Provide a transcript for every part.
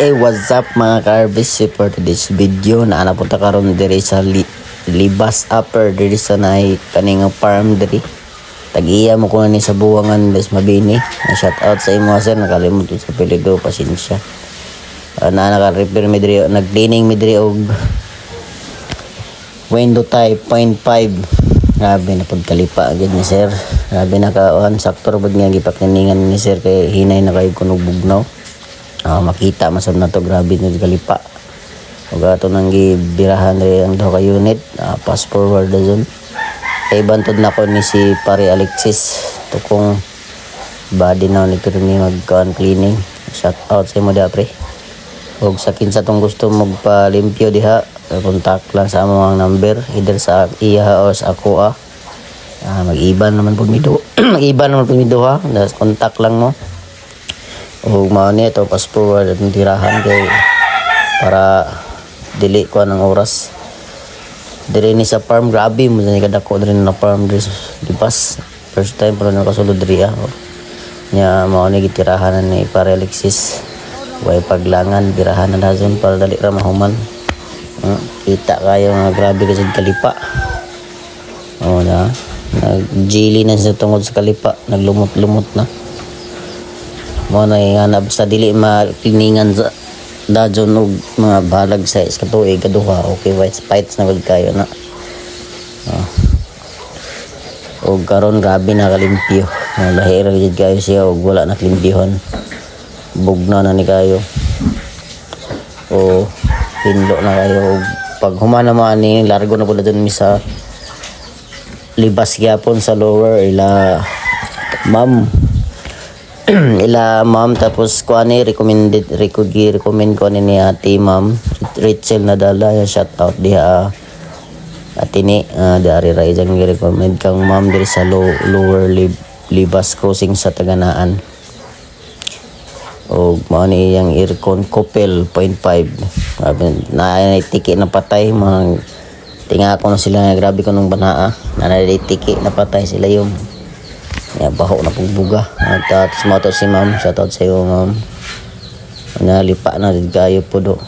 What's up mga ka-harvest for today's video na napunta karon diri sa Libas Upper diri sa nay kaning farm diri. Tag-iya mo ko ni sa buwangan des Mabini. Shout out sa imo sir, nakalimot sa pilido, pasensya. Na naka-repair mi diri, nag-cleaning mi diri og window type 0.5. Grabe na pagkalipa agad ni sir. Grabe na kaon sakto bud nga gipakliningan ni sir kay hinay na kayo kunog bugnaw. Makita masab na to, grabe na kalipa. Ug ato nang gibirahan ri ang daw ka unit, pass forward na zone. Kay bantod na ko ni si Pare Alexis tukong body na ni pero ni mag cleaning. Shout out sa imo da pre. Ug sa kinsa tong gusto magpalimpyo diha, contact lang sa among number either sa iya o sa ako mag-iban naman pud mi do. Mag-iban naman pud mi do ha. Contact lang mo. O mao ni ito pass forward at tirahan kay para dili ko ng oras diri ni sa farm. Grabe mo ni kadako diri na farm diri di pas first time pero nakasulod diri nya mao ni gitirahan ni Pare Alexis way paglangan tirahan na dazon para dali ra mahuman. Kita kayo nga grabe kasi kalipa na nag-jelly na sa tungod sa kalipa, naglumot-lumot na mo na nga basta dili makliningan sa dajon og mga balag sa katuig kaduha. Okay, white spites na gud kayo na og karon grabe na kalimpyo, lahira gid kayo siya og wala na klimpyhon, bugna na ni kayo o pinlo na kayo. Og pag humana man ni largo na pud dun mi sa Libas gyapon sa lower ila ma'am tapos ko ani recommend ko ni ate ma'am Rachel Nadala. Shout out diha atini dari ra jang gi-recommend kang ma'am diri sa lower Libas crossing sa Taganaan. Og mao ni yang aircon couple 0.5 na tiki na patay mga tinga ko na sila, grabe ko nung banaa na tiki na patay sila yung baho na pugbuga. At sumato si ma'am, shout out sa iyo ma'am, nalipa na din kayo po do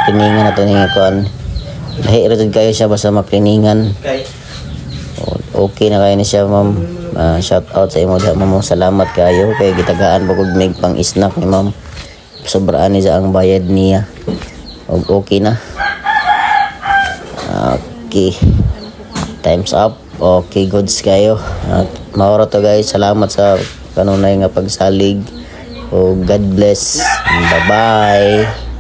kliningan na to ni kuan lahira din kayo siya basta makliningan okay na kayo ni siya ma'am. Shout out sa imo diha ma'am, salamat kayo kay gitagaan pagod mig pang snack ni ma'am, sobraan ni sa ang bayad niya og okay na. Okay, time's up. Okay, goods kayo. Mauro to guys, salamat sa kanunay nga pagsalig. Oh, God bless. Bye bye.